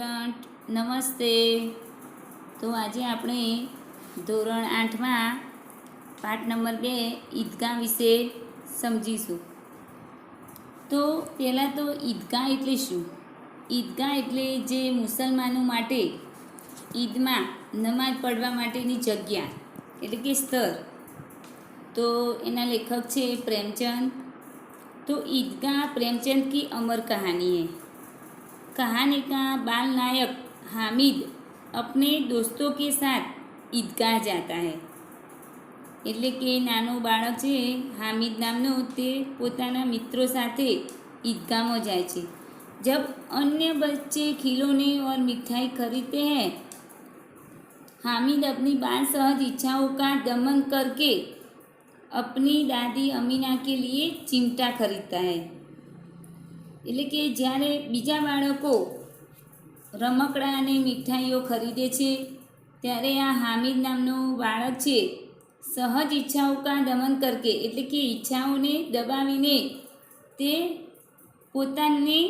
Student નમસ્તે. તો આજે આપણે ધોરણ 8માં પાઠ નંબર 2 ઈદગાહ વિશે સમજીશું. તો પહેલાં તો ઈદગાહ એટલે શું? ઈદગાહ એટલે જે મુસલમાનો માટે ઈદમાં નમાઝ પડવા માટેની જગ્યા એટલે કે સ્થળ. તો એના લેખક છે પ્રેમચંદ. तो ईदगाह प्रेमचंद की अमर कहानी है. कहानी का बाल नायक हामिद अपने दोस्तों के साथ ईदगाह जाता है. એટલે કે નાનો બાળક છે હામિદ નામનો, તે પોતાના મિત્રો સાથે ईदगाह જાય છે. जब अन्य बच्चे खिलौने और मिठाई खरीदते हैं, हामिद अपनी बाल सहज इच्छाओं का दमन करके अपनी दादी अमीना के लिए चिमटा खरीदता है. એટલે કે જ્યારે બીજા બાળકો રમકડા અને મીઠાઈઓ ખરીદે છે, ત્યારે આ હામિદ નામનો બાળક છે સહજ ઈચ્છાઓ કા દમન કરકે એટલે કે ઈચ્છાઓને દબાવીને તે પોતાની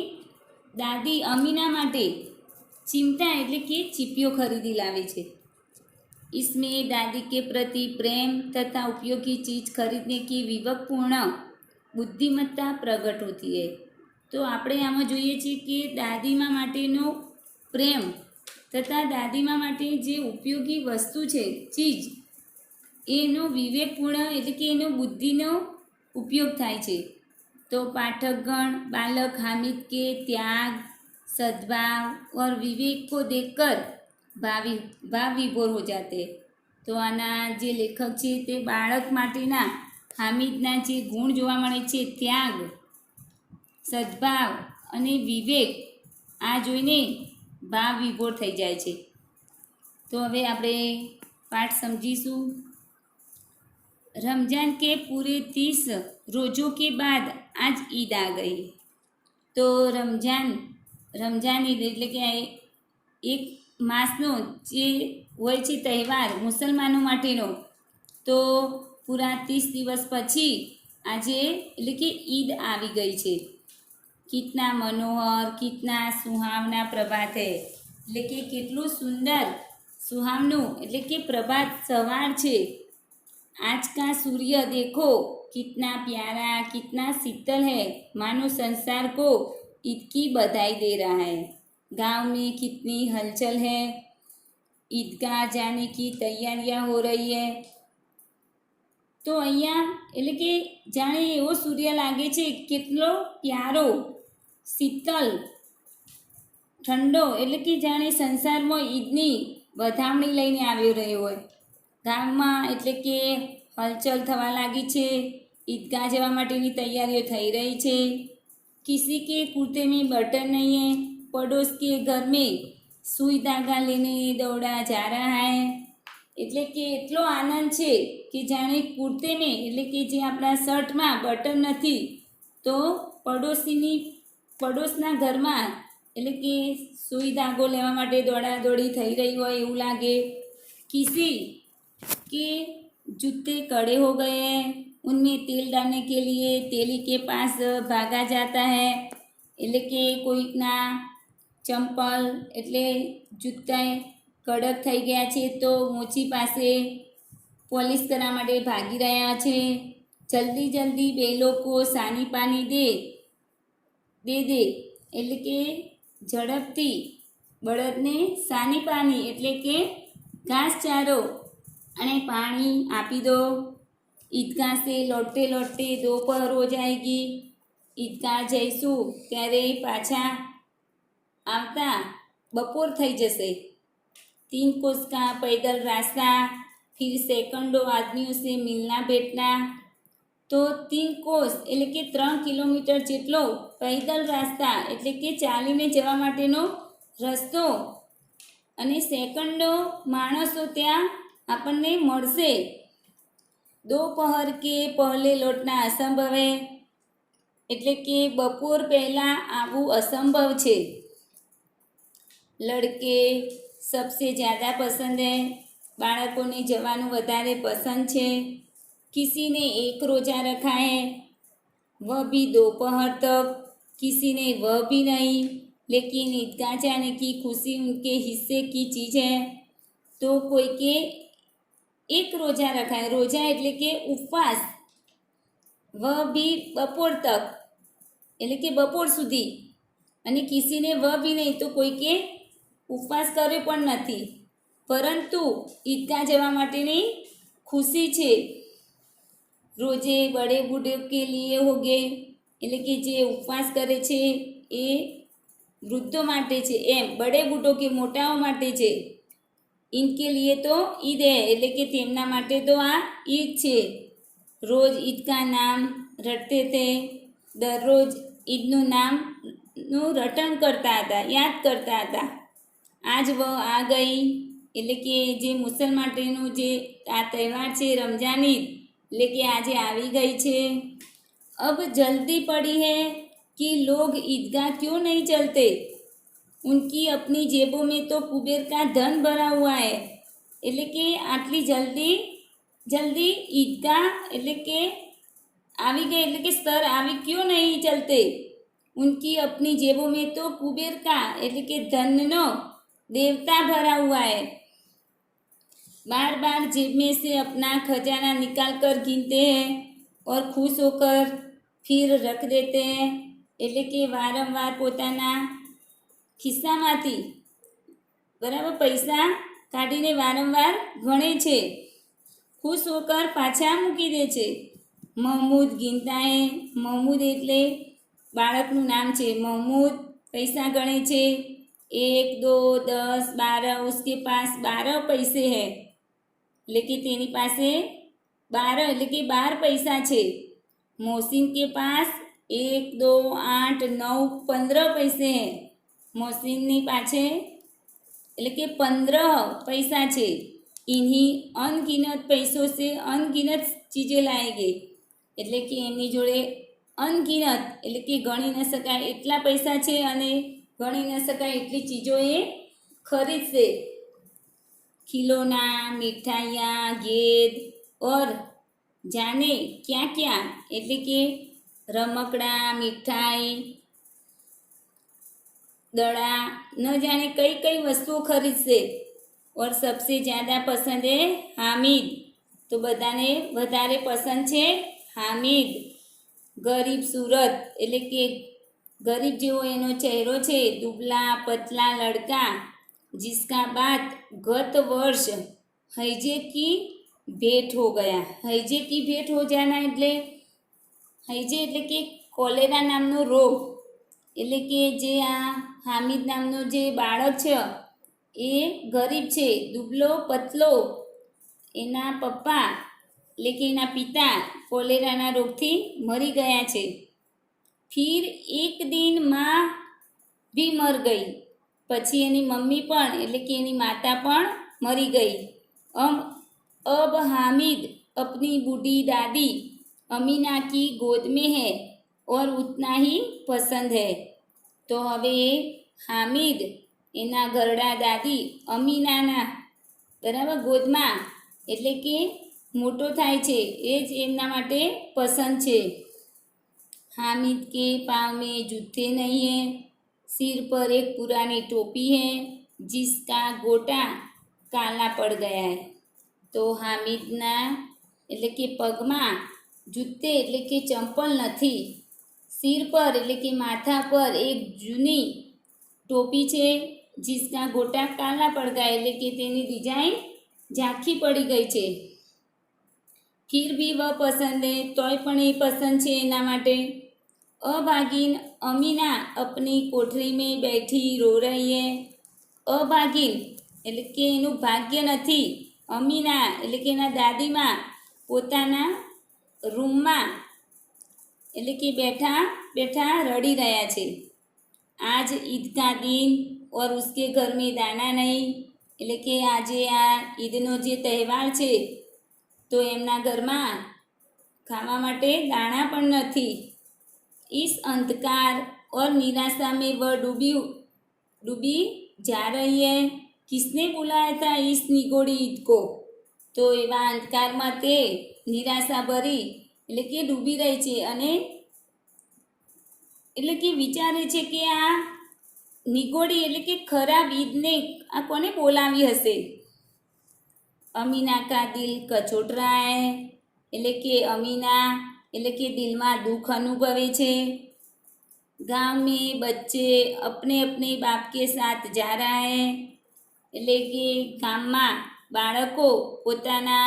દાદી અમીના માટે ચિમટા એટલે કે ચીપિયો ખરીદી લાવે છે. इसमें दादी के प्रति प्रेम तथा उपयोगी चीज खरीदने की विवेकपूर्ण बुद्धिमत्ता प्रकट होती है. तो આપણે આમાં જોઈએ છીએ કે દાદીમા માટેનો પ્રેમ તથા દાદીમા માટે જે ઉપયોગી વસ્તુ છે ચીજ, એનો વિવેકપૂર્ણ એટલે કે એનો બુદ્ધિનો ઉપયોગ થાય છે. તો પાઠકગણ बालक हामिद के त्याग, सद्भाव और विवेक को देखकर ભાવ વિભોર હો જાતે. તો આના જે લેખક છે તે બાળક માટેના હામિદના જે ગુણ જોવા મળે છે, ત્યાગ, સદ્ભાવ અને વિવેક, આ જોઈને ભાવ વિભોર થઈ જાય છે. તો હવે આપણે પાઠ સમજીશું. रमज़ान के पूरे 30 रोज़ों के बाद आज ईद आ गई. तो રમઝાન ઈદ એટલે કે એક માસનો જે હોય છે તહેવાર મુસલમાનો માટેનો, તો પૂરા 30 દિવસ પછી આજે એટલે કે ઈદ આવી ગઈ છે. કિતના મનોહર કિતના સુહાવના પ્રભાત હૈ એટલે કે કેટલું સુંદર સુહાવનું એટલે કે પ્રભાત સવાર છે. आज का सूर्य देखो कितना प्यारा कितना शीतल है, मानो संसार को ईद की बधाई दे रहा है. गांव में कितनी हलचल है, ईदगाह जाने की तैयारियां हो रही है. તો અહીંયા એટલે કે જાણે એવો સૂર્ય લાગે છે, કેટલો પ્યારો, શીતલ, ઠંડો, એટલે કે જાણે સંસારમાં ઈદની વધામણી લઈને આવ્યો રહ્યો હોય. ગામમાં એટલે કે હલચલ થવા લાગી છે, ईदगाह જવા માટેની તૈયારીઓ થઈ રહી છે. किसी के कुर्ते में बटन नहीं है, पड़ोस के घर में सुई धागा लेने दौड़ा जा रहा है. એટલે કે એટલો આનંદ છે કે જાણે કુર્તે મેં એટલે કે જે આપણા શર્ટમાં બટન નથી, તો પડોશના ઘરમાં એટલે કે સુઈ ધાગો લેવા માટે દોડાદોડી થઈ રહી હોય એવું લાગે. किसी के जूते कड़े हो गए हैं, उनमें तेल डालने के लिए तेली के पास भागा जाता है. એટલે કે કોઈકના ચંપલ એટલે જૂતા કડક થઈ ગયા છે, તો મોચી પાસે પોલિશ કરવા માટે ભાગી રહ્યા છે. જલ્દી જલ્દી બેલો કો સાની પાની દે એટલે કે ઝડપથી બળદને સાની પાની એટલે કે ઘાસચારો અને પાણી આપી દો. ईदगाह से लौटते लौटते दोपहर हो जाएगी. ईदगाह જઈશું ત્યારે પાછા આવતા બપોર થઈ જશે. 3 कोस का पैदल रास्ता, फिर सैकड़ों आदमियों से मिलना बैठना. તો 3 કોસ એટલે કે 3 કિલોમીટર જેટલો પૈદલ રાસ્તા એટલે કે ચાલીને જવા માટેનો રસ્તો, અને સેકન્ડો માણસો ત્યાં આપણને મળશે. दोपहर के पहले लौटना असंभव है એટલે કે બપોર પહેલાં આવવું અસંભવ છે. લડકે સબસે જ્યાદા પસંદ હૈ, બાળકોને જવાનું વધારે પસંદ છે. किसी ने 1 रोज़ा रखा है, वह भी दोपहर तक, किसी ने वह भी नहीं. लेकिन ईदगाह जाने की खुशी उनके हिस्से की चीज़ है। तो कोई के एक रोजा रखा है, रोजा એટલે કે ઉપવાસ, वह भी બપોર તક એટલે કે બપોર સુધી, અને કિસીને વહ બી નહીં તો કોઈ કે ઉપવાસ કર્યો પણ નથી, પરંતુ ઈદગાહ જવા માટેની ખુશી છે। રોજે બડે બૂઢે કે લીએ હોગે એટલે કે જે ઉપવાસ કરે છે એ વૃદ્ધો માટે છે, એમ બડે બૂઢો કે મોટાઓ માટે છે। इनके लिए तो ईद है એટલે કે તેમના માટે તો આ ઈદ છે। રોજ ईद का नाम रटते थे, દરરોજ ઈદનું નામનું રટણ કરતા હતા, યાદ કરતા હતા। આજ વ આ ગઈ એટલે કે જે મુસલમાન માટેનું જે આ તહેવાર છે રમજાન ઈદ એટલે કે આજે આવી ગઈ છે। अब जल्दी पड़ी है कि लोग ईदगाह क्यों नहीं चलते, उनकी अपनी जेबों में तो कुबेर का धन भरा हुआ है। એટલે કે આટલી જલ્દી ઈદગાહ એટલે કે આવી गई એટલે કે स्तर આવી क्यों नहीं चलते, उनकी अपनी जेबों में तो कुबेर का એટલે કે धनનો देवता भरा हुआ है। बार बार जेब में से अपना खजाना निकाल कर गिनते हैं और खुश होकर फिर रख देते हैं એટલે કે વારંવાર પોતાના ખિસ્સામાંથી બરાબર પૈસા કાઢીને વારંવાર ગણે છે, ખુશ હોकर પાછા મૂકી દે છે। महमूद गिनता है, महमूद એટલે બાળકનું નામ છે, महमूद પૈસા ગણે છે, 1 2 10 12, उसके पास 12 पैसे है એટલે કે તેની પાસે 12 એટલે કે 12 પૈસા છે। मोहसिन के पास 1 2 8 9 15 पैसे हैं, मोहसिनની પાસે એટલે કે 15 પૈસા છે। इन्हीं अनगिनत पैसों से अनगिनत चीज़ें लाएंगे એટલે કે એમની જોડે અનગિનત એટલે કે ગણી ન શકાય એટલા પૈસા છે અને ગણી ન શકાય એટલી ચીજો એ ખરીદશે। खिलौना, मिठाइयाँ, गेंद और जाने क्या क्या એટલે કે રમકડા, मिठाई, दड़ा, न जाने कई कई वस्तुओं खरीदશે। और सबसे ज़्यादा पसंद है हामिद, तो બધાને વધારે પસંદ છે हामिद। गरीब सूरत એટલે કે गरीब જેવો એનો ચહેરો છે, दुबला पतला लड़का जिसका बात गत वर्ष हैजे की भेंट हो गया। हैजे की भेंट हो जाना એટલે हैजे એટલે કે કોલેરા નામનો રોગ, એટલે કે જે આ હામિદ નામનો જે બાળક છે એ ગરીબ છે, દુબલો પતલો, એના પપ્પા એટલે કે એના પિતા કોલેરાના રોગથી મરી ગયા છે। फिर एक दिन माँ भी मर गई, પછી એની મમ્મી પણ એટલે કે એની માતા પણ મરી ગઈ। अब हामिद अपनी बूढ़ी दादी अमीना की गोद में है और उतना ही पसंद है। तो હવે હામિદ એના ઘરડા દાદી અમીનાના બરાબર ગોદમાં એટલે કે મોટો થાય છે, એ જ એમના માટે પસંદ છે। हामिद के पाँव में जूते नहीं है, सिर पर एक पुरानी टोपी है जिसका गोटा काला पड़ गया है। तो हामिदना એટલે કે પગમાં જૂતે એટલે કે ચંપલ નથી, સિર પર એટલે કે માથા પર એક જૂની ટોપી છે, जिसका गोटा काला पड़ गया એટલે કે તેની ડિઝાઇન ઝાંખી પડી ગઈ છે। फिर भी वह पसंद है, तोय पण એ પસંદ છે એના માટે। अभागिन अमीना अपनी कोठरी में बैठी रो रही है। अभागिन એટલે કે એનું ભાગ્ય નથી, અમીના એટલે કે એના દાદીમાં પોતાના રૂમમાં એટલે કે બેઠા બેઠા રડી રહ્યા છે। आज ईद का दिन और उसके घर में दाना नहीं એટલે કે આજે આ ઈદનો જે તહેવાર છે તો એમના ઘરમાં ખાવા માટે દાણા પણ નથી। इस अंधकार और निराशा में वह डूबी जा रही है। किसने बुलाया था इस निगोड़ी ईद को, तो એવા અંધકારમાં તે નિરાશા ભરી એટલે કે ડૂબી રહી છે અને એટલે કે વિચારે છે કે આ નિગોડી એટલે કે ખરાબ ઈદને આ કોને બોલાવી હશે? અમીના કા દિલ કચોટ રહા હૈ એટલે કે અમીના એટલે કે દિલમાં દુઃખ અનુભવે છે. गांव में बच्चे अपने अपने बाप के साथ जा रहा है એટલે કે ગામમાં બાળકો પોતાના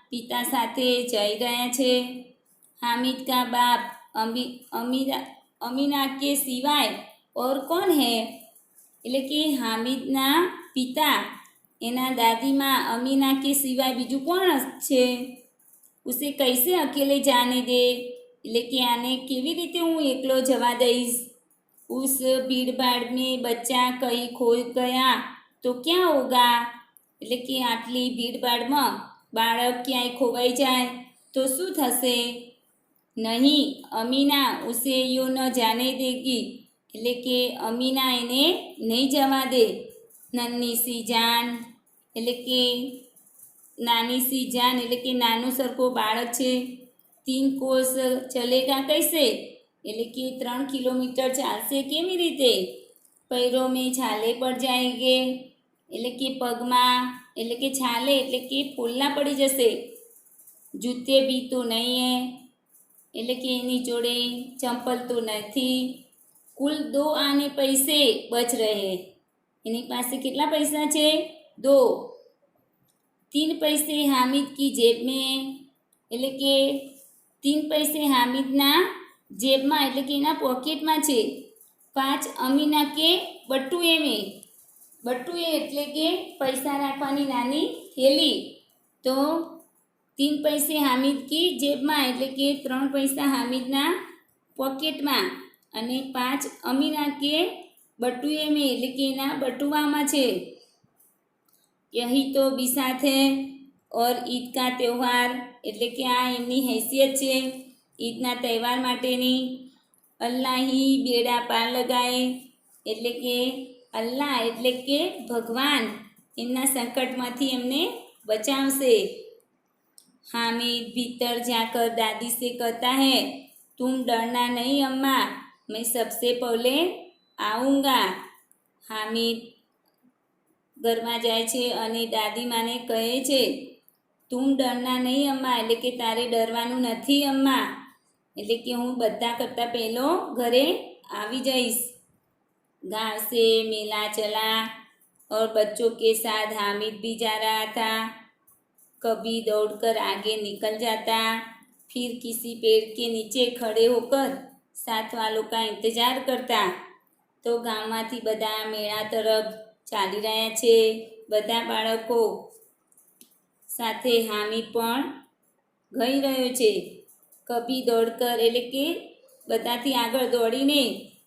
પિતા સાથે જઈ રહ્યા છે. हामिद का बाप अमीना के सिवाय और कौन है એટલે કે હામિદના પિતા એના દાદીમાં અમીના કે સિવાય બીજું કોણ છે? ઉસે કૈસે અકેલે જાને દે એટલે કે આને કેવી રીતે હું એકલો જવા દઈશ? उस भीड़ भाड़ में बच्चा कहीं खो गया तो क्या होगा એટલે કે આટલી ભીડભાડમાં બાળક ક્યાંય ખોવાઈ જાય તો શું થશે? નહીં અમીના ઉસે યો ન જાને દેગી એટલે કે અમીના એને નહીં જવા દે. નન્ની સી જાન એટલે કે નાની સી જાન એટલે કે નાનું સરખું બાળક છે. 3 કોસ ચલેગા કૈસે એટલે કે 3 કિલોમીટર ચાલશે કેવી રીતે? પૈરો મેં છાલે પડ જાયગે એટલે કે પગમાં એટલે કે છાલે એટલે કે ફૂલના પડી જશે. જૂતે બી તો નહીં હે એટલે કે એની જોડે ચંપલ તો નથી. કુલ 2 આને પૈસે બચ રહે એની પાસે કેટલા પૈસા છે? 2. 3 પૈસે હામિદ કી જેબ મેં એટલે કે 3 પૈસે હામિદના જેબમાં એટલે કે એના પોકેટમાં છે. 5 અમીના કે બટુએ મેં બટુએ એટલે કે પૈસા રાખવાની નાની થેલી. તો 3 પૈસે હામિદ કી જેબમાં એટલે કે 3 પૈસા હામિદના પોકેટમાં અને 5 અમીના કે બટુએ મેં એટલે કે એના બટુઆમાં છે. યહી તો બિસાત હૈ ઓર ઈદ કા ત્યોહાર એટલે કે આ એમની હૈસિયત છે ઈદના તહેવાર માટેની. અલ્લાહ હી બેડા પાર લગાએ એટલે કે અલ્લાહ એટલે કે ભગવાન એમના સંકટમાંથી એમને બચાવશે. हामिद भीतर जाकर दादी से कहता है तुम डरना नहीं अम्मा मैं सबसे पहले आऊँगा. हामिद ઘરમાં જાય છે અને દાદીમાને કહે છે તુમ ડરના નહીં અમ્મા એટલે કે તારે ડરવાનું નથી અમ્મા એટલે કે હું બધા કરતાં પહેલો ઘરે આવી જઈશ. गाँव से मेला चला और बच्चों के साथ हामिद भी जा रहा था. कभी दौड़कर आगे निकल जाता फिर किसी पेड़ के नीचे खड़े होकर साथ वालों का इंतजार करता. तो ગામમાંથી બધા મેળા તરફ ચાલી રહ્યા છે. બધા બાળકો સાથે હામિદ પણ ગઈ રહ્યો છે. કભી દોડકર એટલે કે બધાથી આગળ દોડીને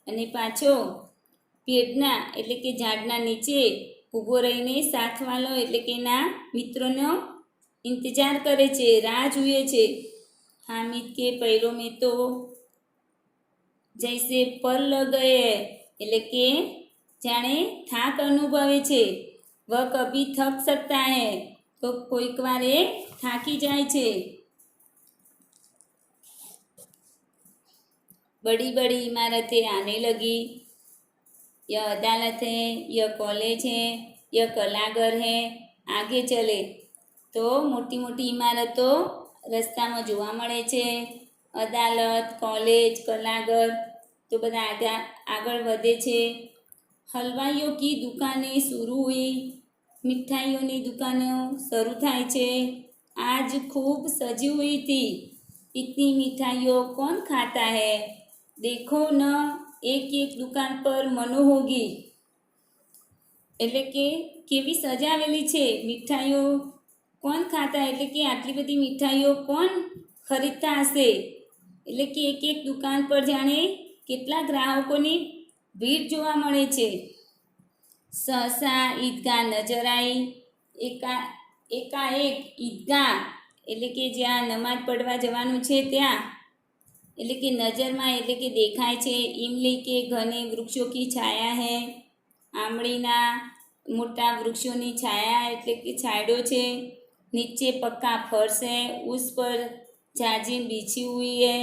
અને પાછો પેડના એટલે કે ઝાડના નીચે ઊભો રહીને સાથવાલો એટલે કે એના મિત્રોનો इंतजार करे छे राह जुए छे. हामिद के पैरों में तो जैसे पर लग गए એટલે કે જાણે થાક અનુભવે છે. વહ કભી થક सकता है તો કોઈક વાર એ થાકી જાય છે. बड़ी बड़ी इमारतें आने लगी. यह अदालत है, यह कॉलेज है, यह कलाघर है, आगे चले. તો મોટી મોટી ઇમારતો રસ્તામાં જોવા મળે છે. અદાલત, કોલેજ, કલાઘર તો બધા આગળ વધે છે. હલવાઈઓ કી દુકાને શરૂ હુઈ મિઠાઈઓની દુકાનો શરૂ થાય છે. આજ ખૂબ સજી હુઈ थी. इतनी मिठाइयों कौन खाता है? देखो न एक एक दुकान पर मनो होगी એટલે કે કેવી સજાવેલી છે મીઠાઈઓ. કોણ ખાતા એટલે કે આટલી બધી મીઠાઈઓ કોણ ખરીદતા હશે એટલે કે એક એક દુકાન પર જાણે કેટલા ગ્રાહકોની ભીડ જોવા મળે છે. સહસા ઈદગાહ નજર આવી. એકાએક ઈદગાહ એટલે કે જ્યાં નમાઝ પડવા જવાનું છે ત્યાં એટલે કે નજરમાં એટલે કે દેખાય છે. ઇમલી કે ઘને વૃક્ષો કી છાયા હૈ. આંબળીના મોટા વૃક્ષોની છાયા એટલે કે છાંયડો છે. नीचे पक्का फर्श है उस पर जाजिम बिछी हुई है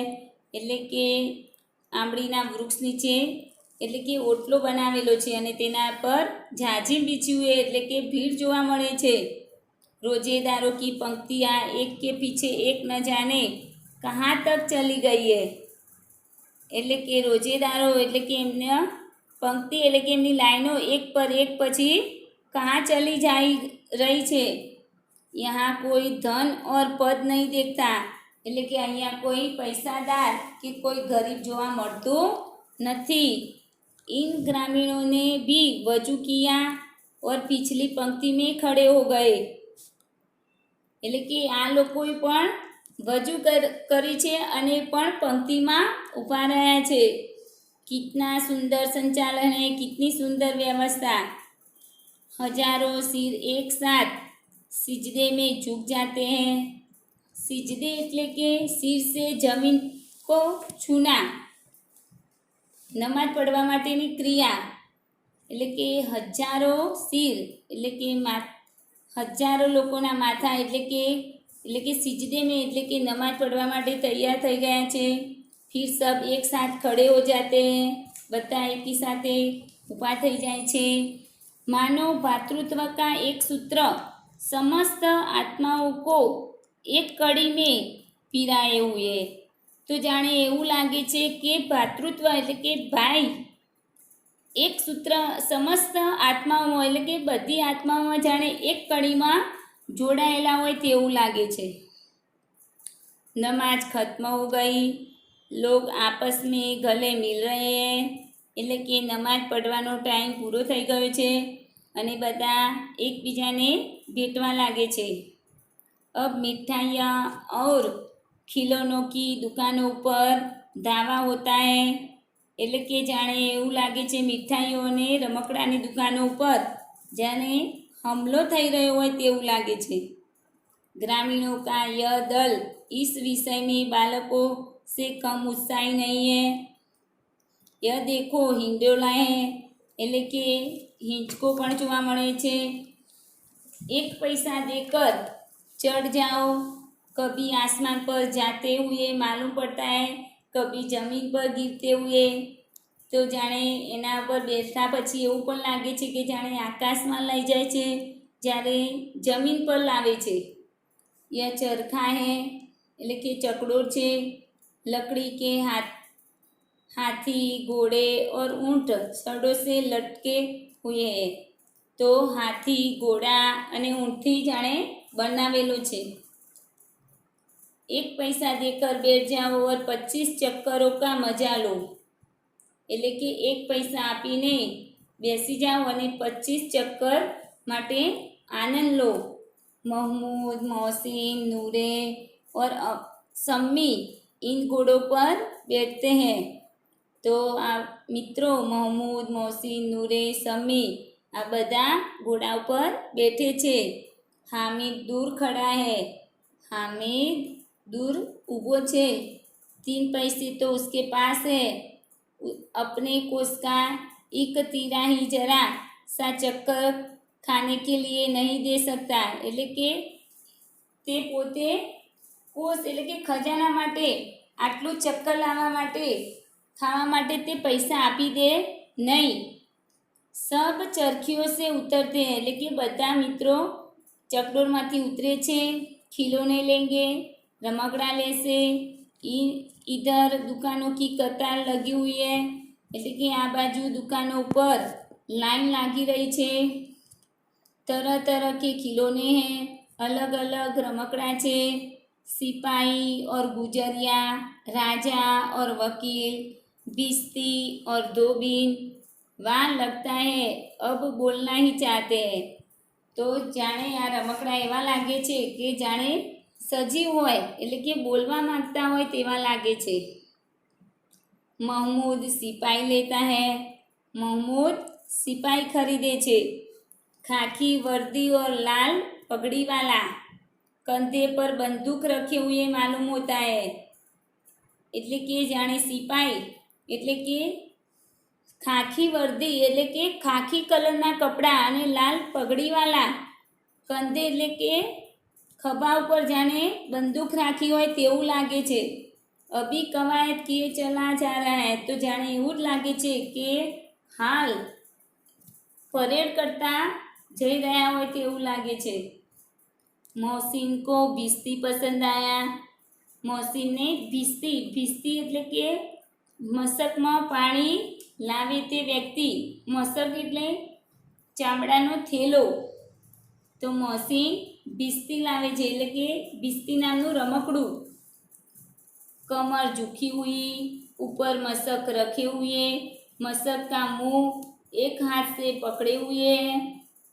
એટલે કે આંબળીના વૃક્ષ નીચે એટલે કે ઓટલો બનાવેલો છે અને તેના પર જાજીમ બીછ્યું है એટલે કે ભીડ જોવા મળે છે। रोजेदारों की पंक्तियाँ एक के पीछे एक न जाने कहाँ तक चली गई है। એટલે કે રોજેદારો એટલે કે એમને પંક્તિ એટલે કે એમની લાઈનો એક પર એક પછી कहाँ चली जाई रही છે। यहाँ कोई धन और पद नहीं देखता એટલે કે અહીંયા કોઈ પૈસાદાર કે કોઈ ગરીબ જોવા મળતું નથી। इन ग्रामीणों ने भी वजू किया और पिछली पंक्ति में खड़े हो गए એટલે કે આ લોકોએ પણ વજુ કરી છે અને પણ પંક્તિમાં ઊભા રહ્યા છે। कितना सुंदर संचालन है, कितनी सुंदर व्यवस्था। हजारों सिर एक साथ सिजदे में झुक जाते हैं। सिजदे એટલે કે सिर से जमीन को छूना, નમાઝ પડવા માટેની ક્રિયા એટલે કે હજારો સિર એટલે કે હજારો લોકોના માથા એટલે કે સિજદે में એટલે કે નમાઝ પડવા માટે તૈયાર થઈ ગયા છે। फिर सब एक साथ खड़े हो जाते हैं, બધા એકી સાથે ઊભા થઈ જાય છે। मानव भातृत्व का एक सूत्र समस्त आत्माओं को एक कड़ी में पिराए हुए। तो जाने એવું લાગે છે કે ભાતૃત્વ એટલે કે ભાઈ એક સૂત્ર સમસ્ત આત્માઓમાં એટલે કે બધી આત્માઓમાં જાણે એક કડીમાં જોડાયેલા હોય તેવું લાગે છે। नमाज खत्म हो गई, लोग आपस में गले मिल रहे हैं એટલે કે નમાઝ પડવાનો ટાઈમ પૂરો થઈ ગયો છે અને બધા એકબીજાને ભેટવા લાગે છે। अब मिठाइयाँ और खिलौनों की दुकानों पर धावा होता है એટલે કે જાણે એવું લાગે છે મીઠાઈઓ અને રમકડાની દુકાનો ઉપર જાણે હમલો થઈ રહ્યો હોય તેવું લાગે છે। ग्रामीणों का यह दल इस विषय में बालकों से कम उत्साही नहीं है। यह देखो हिंडोला है એટલે કે હિંચકો પણ જોવા મળે છે। एक पैसा देकर चढ़ जाओ, कभी आसमान पर जाते हुए मालूम पड़ता है, कभी जमीन पर गिरते हुए। तो जाने एना पर બેઠા પછી એવું પણ લાગે છે કે જાણે આકાશમાં લઈ જાય છે જ્યારે જમીન પર લાવે છે। यह चरखा है એટલે કે ચકડોળ છે। लकड़ी के हाथी, घोड़े और ऊंट छड़ों से लटके हुए हैं। तो हाथी, घोड़ा અને ઊંટથી જાણે બનાવેલો છે। एक पैसा देकर बैठ जाओ और 25 चक्करों का मजा लो એટલે કે એક પૈસા આપીને બેસી જાઓ અને 25 ચક્કર માટે આનંદ લો। महमूद, मोहसिन, नूरे और सम्मी इन घोड़ों पर बैठते हैं। तो आ मित्रों महमूद, मोहसिन, नूरे, सम्मी आ बदा घोड़ा पर बैठे छे। हामिद दूर खड़ा है, हामिद दूर ऊभो छे। 3 पैसे तो उसके पास है, अपने कोस का एक तीरा ही जरा सा चक्कर खाने के लिए नहीं दे सकता એટલે કે તે પોતે કોસ એટલે કે ખજાના માટે આટલું ચક્કર લાવવા માટે ખાવા માટે તે પૈસા આપી દે નહીં। सब चरखियों से उतरते हैं એટલે કે બધા મિત્રો ચકડોળમાંથી ઉતરે છે। खिलौने लेंगे, रमकड़ा लेसे। इधर दुकानों की कतार लगी हुई है એટલે કે આ બાજુ દુકાનો પર લાઈન લાગી રહી છે। तरह तरह के खिलौने हैं, अलग अलग रमकड़ा छे। सिपाही और गुजरिया, राजा और वकील, बिस्ती और धोबीन। वाह लगता है अब बोलना ही चाहते हैं। तो जाने आ रमकड़ा एवा लागे छे कि जाने सजीव होय એટલે કે બોલવા માંગતા હોય તેવા લાગે છે। महमूद सिपाही लेता है, महमूद सिपाही खरीदे छे। खाकी वर्दी और लाल पगड़ी वाला कंधे पर बंदूक रखे हुए मालूम होता है એટલે કે જાણે સિપાઈ એટલે કે ખાખી વર્દી એટલે કે ખાખી કલરના કપડાં અને લાલ પગડીવાલા કંધે એટલે કે ખભા ઉપર જાણે બંદૂક રાખી હોય તેવું લાગે છે। अभी कवायद किए चला जा रहा है तो जाने એવું જ લાગે છે કે હાલ પરેડ કરતા જઈ રહ્યા હોય તેવું લાગે છે। મોહસિન કો ભીસ્તી પસંદ આયા। મોહસિનને ભીસ્તી એટલે કે મશકમાં પાણી લાવે તે વ્યક્તિ। મશક એટલે ચામડાનો થેલો। તો મોહસિન ભીસ્તી લાવે છે એટલે કે ભીસ્તી નામનું રમકડું। कमर झुकी हुई, ऊपर मशक रखे हुए, मशक का मुंह एक हाथ से पकड़े हुए है।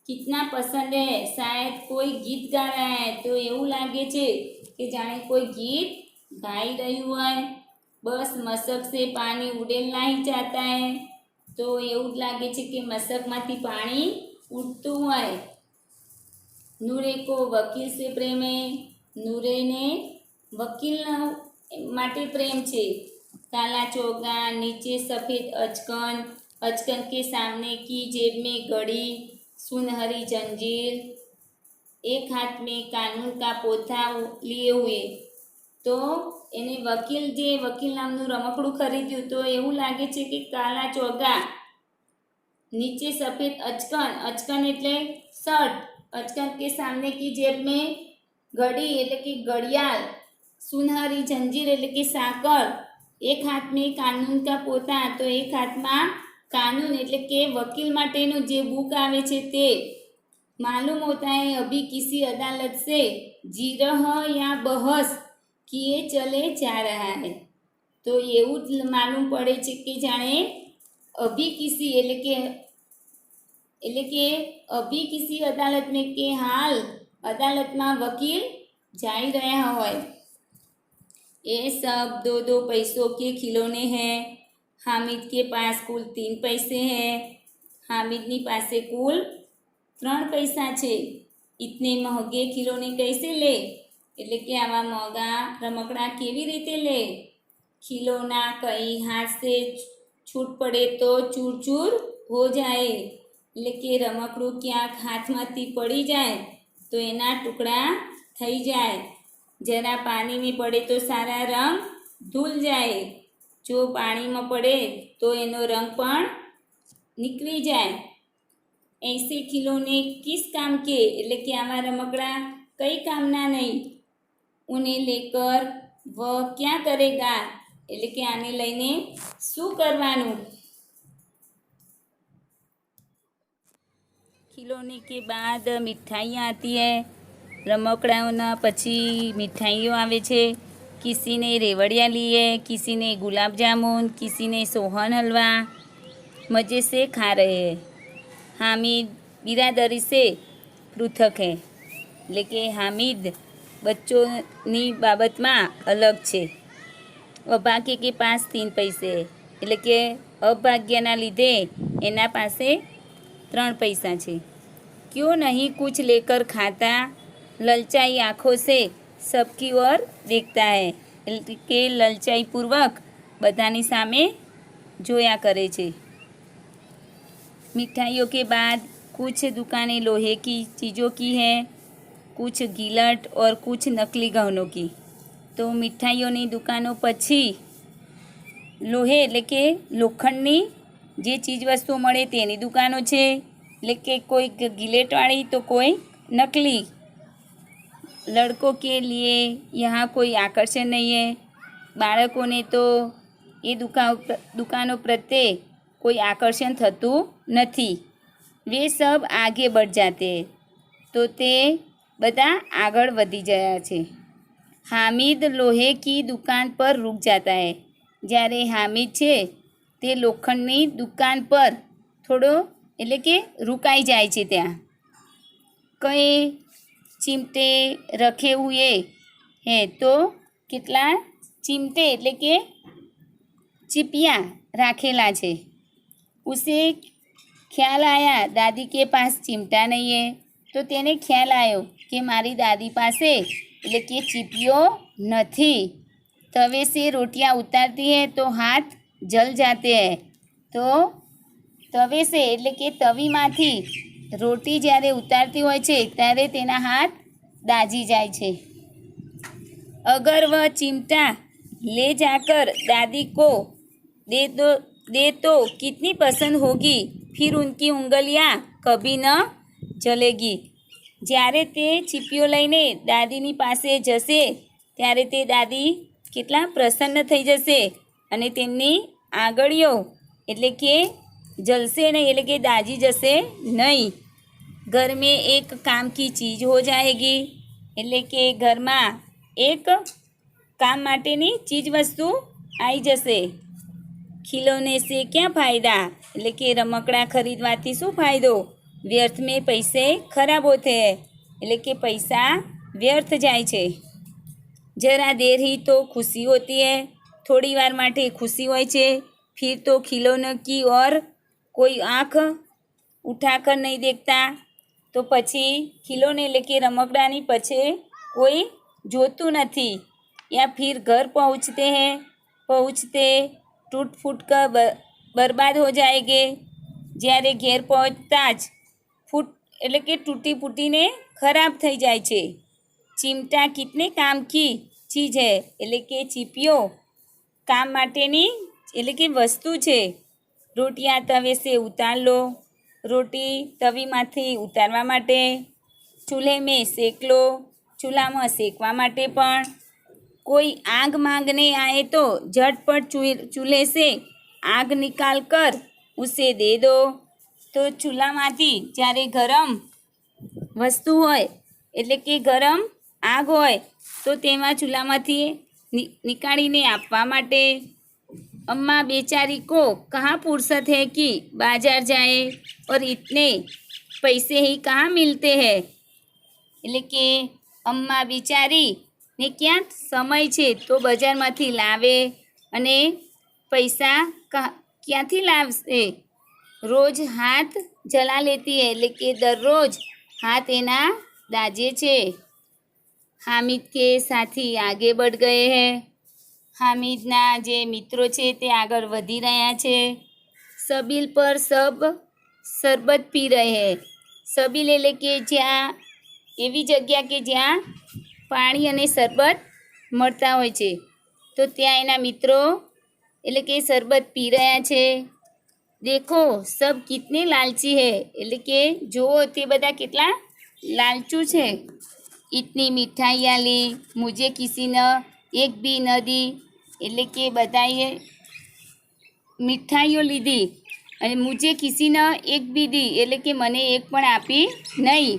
कितना पसंद है, शायद कोई गीत गा रहा है तो એવું લાગે છે કે જાણે કોઈ ગીત ગાઈ રહ્યું હોય। बस मशक से पानी उड़ेलना ही चाहता है तो એવું જ લાગે છે કે મશકમાંથી પાણી ઉડતું હોય। नूरे को वकील से प्रेम है। नूरे ने वकील माटे प्रेम छे। काला चोगा, नीचे सफ़ेद अचकन, अचकन के सामने की जेब में घड़ी, सुनहरी जंजीर, एक हाथ में कानून का पोथा लिए हुए। तो एने वकील नामનું રમકડું ખરીદ્યું તો એવું લાગે છે કે કાલા ચોગા, नीचे सफ़ेद अचकन એટલે शर्ट, अचकन के सामने की जेब में घड़ी એટલે કે घड़ियाल, सुनहरी जंजीर એટલે કે સાકર, એક હાથ में कानून का पोता तो एक हाथ में कानून એટલે કે वकील माटेનું જે બુક આવે છે તે। मालूम होता है अभी किसी अदालत से जिरह या बहस किए चले जा रहा है। तो એવું જ માલુમ પડે છે કે જાણે અભી કિસી એટલે કે અભી કિસી અદાલત में કે હાલ અદાલતમાં વકીલ जाई रहा હોય। ये सब 2-2 पैसों के खिलौने हैं। हामिद के पास कुल 3 पैसे हैं। हामिदनी पासे कुल 3 पैसा छे। इतने महंगे खिलौने कैसे ले એટલે કે આવા મોંઘા રમકડા કેવી રીતે લે। खिलौना कहीं हाथ से छूट पड़े तो चूर चूर हो जाए એટલે કે રમકડું ક્યાંક હાથમાંથી પડી જાય તો એના ટુકડા થઈ જાય। जरा पानी में पड़े तो सारा रंग धुल जाए। जो पानी में पड़े तो एनो रंग पण निकली जाए। ऐसे खिलौने किस काम के એટલે કે આવા રમકડા કઈ કામના નહીં। उन्हें लेकर वह क्या करेगा એટલે કે આને લઈને શું કરવાનું। खिलौने के बाद मिठाइयाँ आती है। रमकड़ाओना पछी मिठाइयों आवे छे। किसी ने रेवड़िया लिए, किसी ने गुलाब जामुन, किसी ने सोहन हलवा मज़े से खा रहे हैं। हामिद बिरादरी से पृथक है लेकिन हामिद बच्चों बाबत में अलग छे। अभाग्य के पास 3 पैसे એટલે કે અભાગ્યના લીધે એના પાસે 3 पैसा छे। क्यों नहीं कुछ लेकर खाता, ललचाई आँखों से सबकी ओर देखता है એટલે કે લલચાઈપૂર્વક બધાની સામે જોયા કરે છે। मिठाइयों के बाद कुछ दुकानें लोहे की चीज़ों की है, कुछ गिलट और कुछ नकली गहनों की। तो मिठाइयों दुकानों पछी लोहे એટલે કે લોખંડની જે ચીજ વસ્તુઓ મળે તેની દુકાનો છે એટલે કે કોઈ ગિલેટવાળી तो कोई नकली। लड़कों के लिए यहाँ कोई आकर्षण नहीं है। बाळकों ने तो ये दुकानों प्रत्ये कोई आकर्षण थतुं नहीं। वे सब आगे बढ़ जाते तो ते बधा आगळ वधी गया छे। हामिद लोहे की दुकान पर रुक जाता है। જ્યારે हामिद छे ते लोखंडनी दुकान पर थोड़ो એટલે કે रुकाई जाए छे। त्यां कई चिमटे रखे हुए हैं तो કેટલા चिमटे એટલે કે चिपिया राखेला छे। उसे ख्याल आया दादी के पास चिमटा नहीं है तो तेने ख्याल आयो कि मारी दादी पासे એટલે કે चिपियो नहीं। तवे से रोटियां उतारती है तो हाथ जल जाते हैं। तो तवे से એટલે કે તવીમાંથી રોટી જ્યારે ઉતારતી હોય છે ત્યારે તેના હાથ દાજી જાય છે। अगर वह चिमटा ले जाकर दादी को दे तो कितनी पसंद होगी, फिर उनकी उंगलियां कभी न जलेगी। જ્યારે તે ચીપીઓ લઈને દાદીની પાસે જશે ત્યારે તે દાદી કેટલા પ્રસન્ન થઈ જશે અને તેમની આંગળીઓ એટલે કે જલશે નહીં, એટલે કે દાજી જશે નહીં। ઘર મેં એક કામ કી ચીજ હો જાએગી, એટલે કે ઘરમાં એક કામ માટેની ચીજ વસ્તુ આવી જશે। ખિલોને સે ક્યાં ફાયદા, એટલે કે રમકડા ખરીદવાથી શું ફાયદો, વ્યર્થ મેં પૈસે ખરાબ હોતે હૈ, એટલે કે પૈસા વ્યર્થ જાય છે। જરા દેર ही तो खुशी होती है, થોડી વાર માટે ખુશી હોય છે। फिर तो खिलौने की ओर कोई आँख उठाकर नहीं देखता, તો પછી ખિલોને એટલે કે રમકડાની પછી કોઈ જોતું નથી। या फिर घर पहुँचते टूट फूट कर बर्बाद हो जाएंगे, જ્યારે ઘેર પહોંચતા જ ફૂટ એટલે કે તૂટી ફૂટીને ખરાબ થઈ જાય છે। ચિમટા કિતને કામ की ચીજ है, એટલે કે ચીપિયો કામ માટેની એટલે કે વસ્તુ છે। રોટિયા તવે સે ઉતાર લો, રોટી તવીમાંથી ઉતારવા માટે। ચૂલ્હે મેં શેક લો, ચૂલામાં શેકવા માટે પણ। कोई आग मांगने आए तो झटपट चूल्हे से आग निकाल कर उसे दे दो, तो ચૂલામાંથી જ્યારે ગરમ વસ્તુ હોય એટલે કે ગરમ આગ હોય તો તેમાં ચૂલામાંથી निकालीने આપવા માટે। अम्मा बेचारी को कहाँ फुर्सत है कि बाजार जाए और इतने पैसे ही कहाँ मिलते हैं, એટલે કે અમ્મા બિચારી ને ક્યાં સમય છે તો બજારમાંથી લાવે અને પૈસા ક્યાંથી લાવશે। રોજ હાથ જલા લેતી હૈ, એટલે કે દરરોજ હાથ એના દાજે છે। હામિદ કે સાથી આગે बढ़ गए हैं, હામિદના જે મિત્રો છે તે આગળ વધી રહ્યા છે। સબીલ પર સબ શરબત પી રહે हैं, સબીલ એટલે કે જ્યાં એવી જગ્યા કે જ્યાં પાણી અને શરબત મળતા હોય છે તો ત્યાં એના મિત્રો એટલે કે શરબત પી રહ્યા છે। દેખો સબ કિતને લાલચી હે, એટલે કે જુઓ તે બધા કેટલા લાલચુ છે। ઇતની મીઠાઈયા લી મુझे किसी ने एक भी न दी, એટલે કે બધાએ મીઠાઈઓ લીધી અને મુझे किसी ने एक भी दी એટલે કે મને એક પણ આપી નહીં।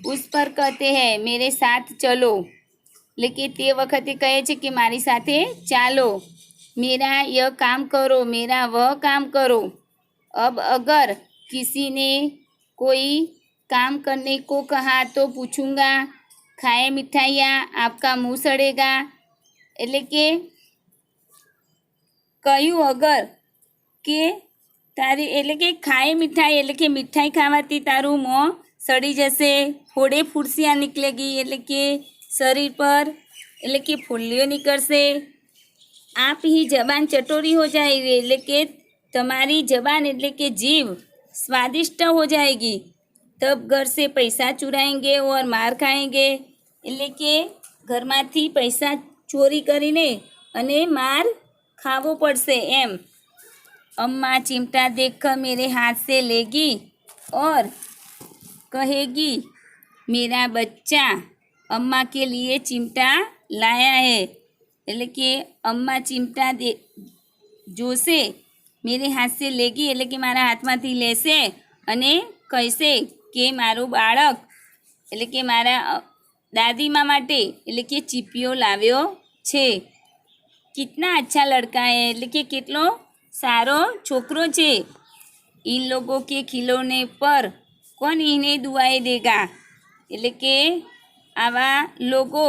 उस पर कहते हैं मेरे साथ चलो, એટલે કે તે વખતે કહે છે કે મારી સાથે ચાલો। मेरा यह काम करो, मेरा वह काम करो। अब अगर किसी ने कोई काम करने को कहा तो पूछूंगा खाए मिठाइयाँ आपका मुँह सड़ेगा, એટલે કે કહ્યું અગર કે તારી એટલે કે ખાए मिठाई એટલે કે મીઠાઈ ખાવાથી તારું મોં સડી જશે। ફોડે ફુરસિયા નીકળેગી એટલે કે શરીર પર એટલે કે ફૂલ્લીઓ નીકળશે। आप ही जबान चटोरी हो जाएगी, એટલે કે તમારી જબાન એટલે કે જીભ સ્વાદિષ્ટ हो जाएगी। तब घर से पैसा चुराएंगे और मार खाएंगे, એટલે કે ઘરમાંથી પૈસા ચોરી કરીને અને માર ખાવો પડશે એમ। अम्मा चिमटा देखकर मेरे हाथ से लेगी और कहेगी मेरा बच्चा अम्मा के लिए चिमटा लाया है, એટલે કે અમ્મા ચિમટા જોશે મેરે હાથ સે લેગી એટલે કે મારા હાથમાંથી લેશે અને કહેશે કે મારું બાળક એટલે કે મારા દાદીમા માટે એટલે કે ચીપિયો લાવ્યો છે। કિતના અચ્છા લડકા હે, એટલે કે કેટલો સારો છોકરો છે। इन लोगों के खिलौने पर कौन इन्हें दुआएं देगा, એટલે કે આવા લોકો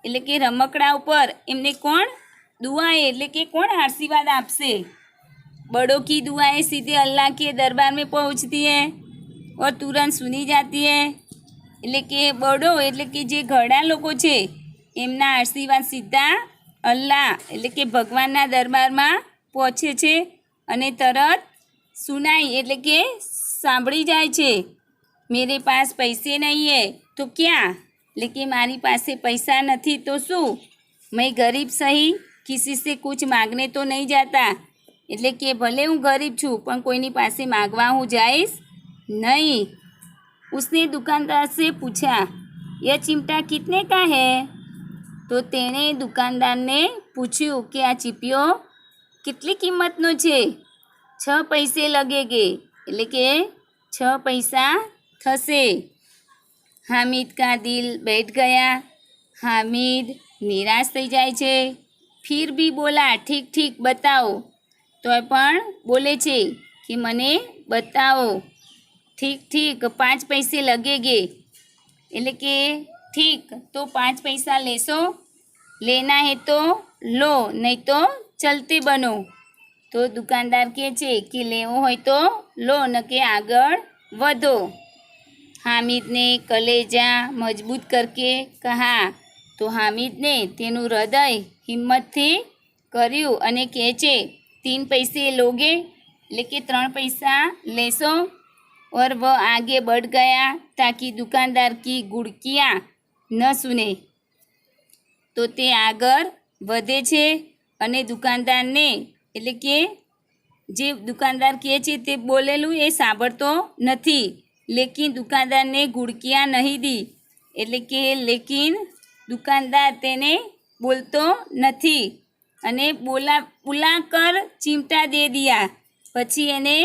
એટલે કે રમકડા ઉપર એમને કોણ દુઆએ એટલે કે કોણ આશીર્વાદ આપશે। बड़ों की दुआएं सीधे अल्लाह के दरबार में पहुंचती है और तुरंत सुनी जाती है, એટલે કે બડો એટલે કે જે ઘરડા લોકો છે એમના આશીર્વાદ સીધા અલ્લાહ એટલે કે ભગવાનના દરબારમાં પહોંચે છે અને તરત સુનાઈ એટલે કે સાંભળી જાય છે। मेरे पास पैसे नहीं है तो क्या, એટલે કે મારી પાસે પૈસા નથી તો શું, मैं गरीब सही किसी से कुछ मांगने तो नहीं जाता, એટલે કે ભલે હું ગરીબ છું પણ કોઈની પાસે માગવા હું જઈશ नहीं। उसने दुकानदार से पूछा, यह चिमटा कितने का है? तो तेणे दुकानदारने पूछ्યું કે આ ચીપિયો કેટલી કિંમતનો છે? 6 पैसे लगेगे, એટલે કે 6 पैसा થશે। हामिद का दिल बैठ गया। हामिद निराश થઈ જાય છે। फिर भी बोला, ठीक ठीक बताओ। तो પણ બોલે છે કે મને બતાવો। ठीक ठीक 5 पैसे लगेगे, એટલે કે ठीक तो 5 पैसा लेशो? लेना है तो लो, नहीं तो चलते बनो। तो दुकानदार કહે છે કે લેવો હોય તો લો ન કે આગળ વધો। हामिद ने कलेजा मजबूत करके कहा। तो हामिद ने તેનું હૃદય હિંમતથી કર્યું અને કહે છે 3 पैसे लोगे, એટલે કે 3 पैसा लेशो? और वह आगे बढ़ गया ताकि दुकानदार की गुड़कियाँ न सुने। तो તે આગળ વધે છે અને દુકાનદારને, એટલે કે જે દુકાનદાર કહે છે તે બોલેલું એ સાંભળતો નથી। લેકિન દુકાનદારને ગુડકિયા નહીં દી, એટલે કે લેકિન દુકાનદાર તેને બોલતો નથી અને बुलाकर चिमटा दे दिया। પછી એને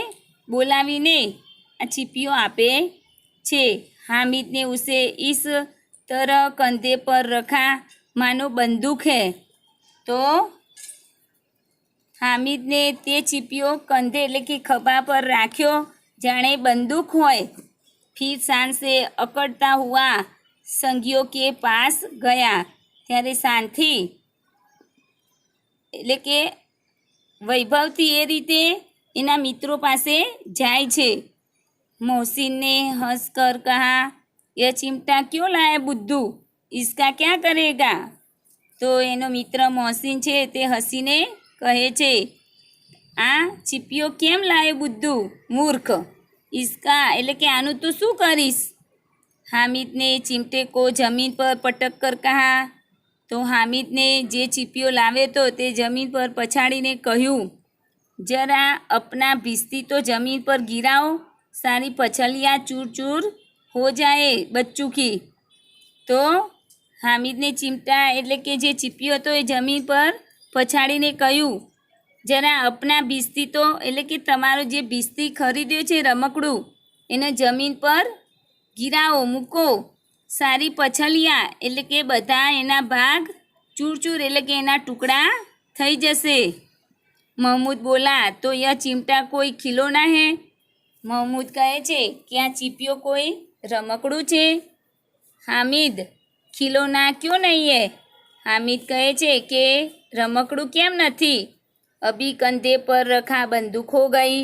બોલાવીને આ ચીપિયો આપે છે। हामिद ने उसे इस तरह कंधे पर रखा मानो बंदूक है। तो हामिदने તે ચીપિયો કંધે એટલે કે ખભા પર રાખ્યો જાણે બંદૂક હોય। फिर शान से अकड़ता हुआ संगियों के पास गया। ત્યારે શાનથી એટલે કે વૈભવથી એ રીતે એના મિત્રો પાસે જાય છે। मोहसिन ने हंसकर कहा, यह चिमटा क्यों लाया बुद्धू? इसका क्या करेगा? तो એનો મિત્ર મોહસિન છે તે હસીને કહે છે, આ ચીપિયો કેમ લાયો બુદ્ધુ મૂર્ખ? इसका એટલે કે આનું તું શું કરીશ? हामिद ने चिमटे को जमीन पर पटक कर कहा। तो हामिद ने જે ચીપિયો લાવ્યો તો તે જમીન પર પછાડીને કહ્યું, જરા अपना भिस्ती तो जमीन पर गिराओ, सारी पछलियाँ चूर चूर हो जाए बच्चों की। तो हामिदने चिमटा એટલે કે જે ચીપિયો હતો એ જમીન પર પછાડીને કહ્યું, જરા अपना भिस्ती तो એટલે કે તમારો જે भिस्ती ખરીદ્યો છે રમકડું એને જમીન પર ગિરાવો મૂકો। સારી પછલિયા એટલે કે બધા એના ભાગ ચૂર ચૂર એટલે કે એના ટુકડા થઈ જશે। महमूद बोला, तो यह चिमटा कोई खिलौना है? महमूद કહે છે કે આ ચીપિયો કોઈ રમકડું છે? हामिद, खिलौना क्यों नहीं है? हामिद કહે છે કે રમકડું કેમ નથી? अभी कंधे पर रखा बंदूक हो गई।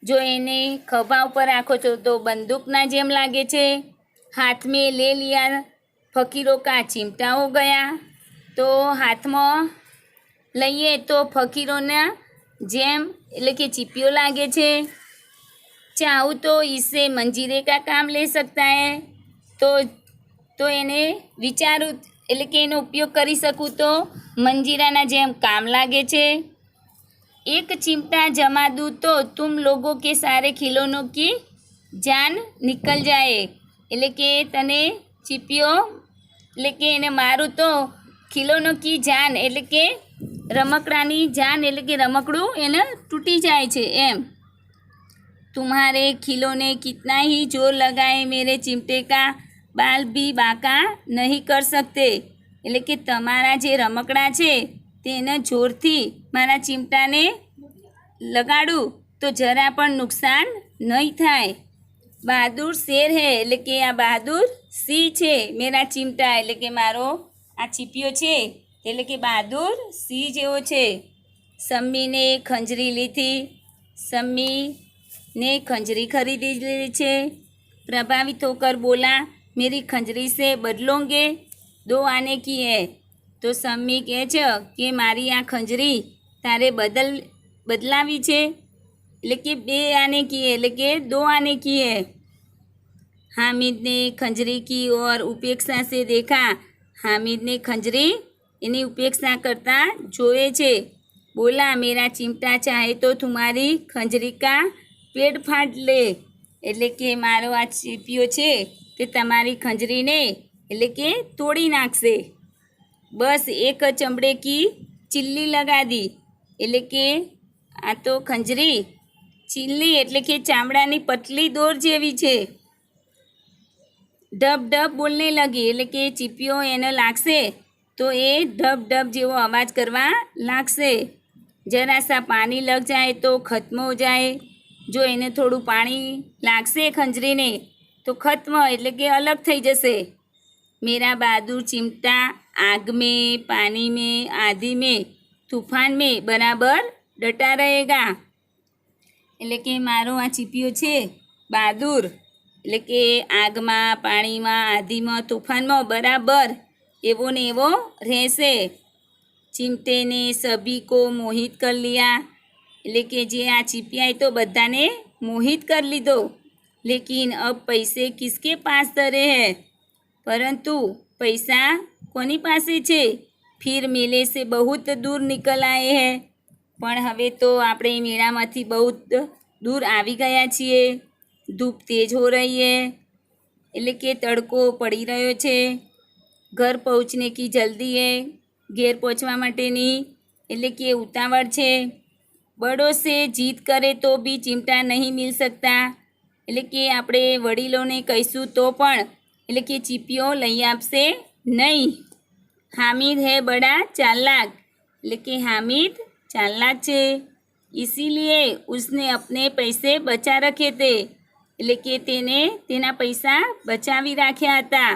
जो એને ખભા ઉપર રાખો છો તો બંદૂકના જેમ લાગે છે। हाथ में ले लिया फकीरों का चिमटा हो गया। तो હાથમાં લઈએ તો ફકીરોના જેમ એટલે કે ચીપિયો લાગે છે। ચાહું તો इसे मंजीरे का काम ले सकता है। તો એને વિચારું એટલે કે એનો ઉપયોગ કરી શકું તો મંજીરાના જેમ કામ લાગે છે। एक चिमटा जमा दूँ तो तुम लोगों के सारे खिलौनों की जान निकल जाए। એટલે કે તને ચીપિયો એટલે કે એને મારું તો ખિલોનો કી જાન એટલે કે રમકડાની જાન એટલે કે રમકડું એને તૂટી જાય છે એમ। तुम्हारे खिलौने कितना ही जोर लगाए मेरे चिमटे का बाल भी बाका नहीं कर सकते। એટલે કે તમારા જે રમકડા છે તેને જોરથી મારા ચીમટાને લગાડું તો જરા પણ નુકસાન નહીં થાય। બહાદુર શેર હે એટલે કે આ બહાદુર સિંહ છે। મેરા ચીમટા એટલે કે મારો આ ચીપિયો છે એટલે કે બહાદુર સિંહ જેવો છે। सम्मीने खंजरी ली थी। सम्मीने खंजरी खरीदी ली છે। प्रभावित होकर बोला, मेरी खंजरी से बदलोगे? 2 आने की है। तो सम्मी કહે છે કે મારી આ ખંજરી તારે બદલાવી છે એટલે કે 2 आने की है એટલે કે 2 आने की है। हामिद ने खंजरी की और उपेक्षा से देखा। हामिद ने खंजरी એની ઉપેક્ષા કરતા જોવે છે। બોલા મેરા ચિમટા ચાહે તો તુમારી ખંજરી કા પેટ ફાટ લે, એટલે કે મારો આ ચીપિયો છે તે તમારી ખંજરીને એટલે કે તોડી નાખશે। બસ એક ચમડે કી ચીલ્લી લગા દી, એટલે કે આ તો ખંજરી ચીલ્લી એટલે કે ચામડાની પતલી દોર જેવી છે। ઢબ ઢબ બોલને લગી, એટલે કે ચીપિયો એને લાગશે તો એ ઢબ ઢબ જેવો અવાજ કરવા લાગશે। જરા સા પાણી લગ જાય તો ખત્મ હો જાય, જો એને થોડું પાણી લાગશે ખંજરીને તો ખત્મ એટલે કે અલગ થઈ જશે। मेरा बहादुर चिमटा आग में पानी में आंधी में तूफान में बराबर डटा रहेगा, એટલે કે મારો આ ચીપિયો છે બહાદુર એટલે કે આગમાં પાણીમાં આંધીમાં તોફાનમાં બરાબર એવો ને એવો રહેશે। चिमटे ने सभी को मोहित कर लिया, એટલે કે જે આ ચીપિયાએ તો બધાને મોહિત કરી લીધો। लेकिन अब पैसे किसके पास धरे हैं, પરંતુ પૈસા કોની પાસે છે। फिर मेले से बहुत दूर निकल आए हैं, પણ હવે તો આપણે મેળામાંથી બહુ દૂર આવી ગયા છીએ। ધૂપ તેજ હો રહી હૈ, એટલે કે તડકો પડી રહ્યો છે। ઘર પહોંચને કી જલ્દી હૈ, ઘેર પહોંચવા માટેની એટલે કે ઉતાવળ છે। બડો સે જીત કરે તો બી ચિમટા નહીં મિલ શકતા, એટલે કે આપણે વડીલોને કહીશું તો પણ એટલે કે ચીપિયો લઈ આપશે નહીં। हामिद है बड़ा चालाक, એટલે કે હામિદ ચાલાક છે। इसीलिए उसने अपने पैसे बचा रखे थे, એટલે કે તેને તેના પૈસા બચાવી રાખ્યા હતા।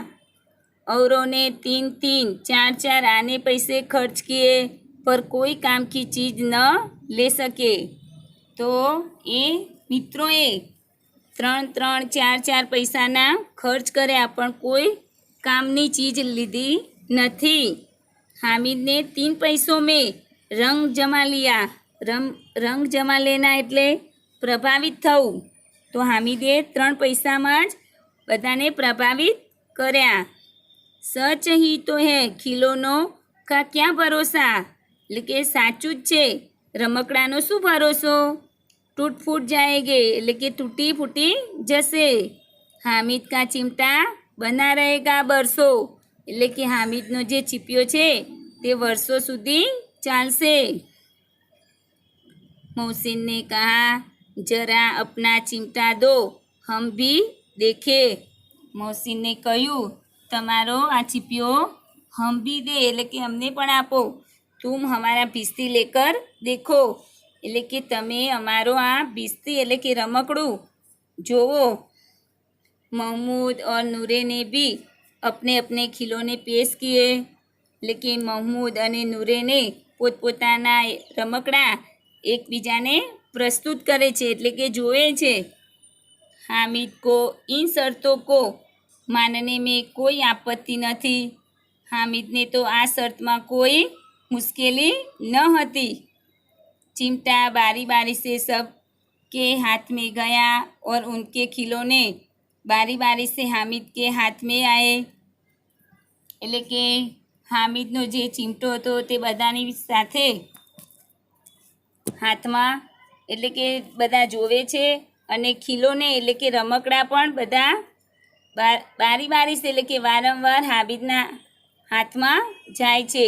औरों ने 3-3 4-4 आने पैसे खर्च किए पर कोई काम की चीज़ न ले सके, તો એ મિત્રોએ 3-3 4-4 પૈસાના ખર્ચ કર્યા પણ કોઈ કામની ચીજ લીધી નથી। हामिद ने 3 पैसों में रंग जमा लिया, रंग जमा लेना એટલે પ્રભાવિત થવું, તો હામિદે 3 પૈસામાં જ બધાને પ્રભાવિત કર્યા। સચ ही तो है खिलौनों का क्या भरोसा, એટલે કે સાચું જ છે રમકડાનો શું ભરોસો। टूट फूट जाएंगे, એટલે કે તૂટી ફૂટી જશે। हामिद का चिमटा बना रहेगा बरसों, એટલે કે હામિદનો જે ચીપિયો છે તે વર્ષો સુધી ચાલશે। मोहसिन ने कहा जरा अपना चिमटा दो हम भी देखे, મોહસિને કહ્યું તમારો આ ચીપિયો હમ ભી દે, એટલે કે અમને પણ આપો। તુમ હમારા ભીસ્તી લેકર દેખો, એટલે કે તમે અમારો આ ભીસ્તી એટલે કે રમકડું જોવો। महमूद और नूरे ने भी अपने अपने खिलौने पेश किए, એટલે કે મહમૂદ અને નૂરેને પોતપોતાના રમકડા એકબીજાને પ્રસ્તુત કરે છે એટલે કે જોવે છે। हामिद को इन शर्तों को मानने में कोई आपत्ति નથી, हामिदને તો આ શર્તમાં કોઈ મુશ્કેલી ન હતી। चिमटा बारी बारी से सब के हाथ में गया और उनके खिलौने बारी बारी से हामिद के हाथ में आए, એટલે કે હામિદનો જે ચીમટો હતો તે બધાની સાથે હાથમાં એટલે કે બધા જોવે છે અને ખીલોને એટલે કે રમકડા પણ બધા બારી બારી છે એટલે કે વારંવાર હામિદના હાથમાં જાય છે।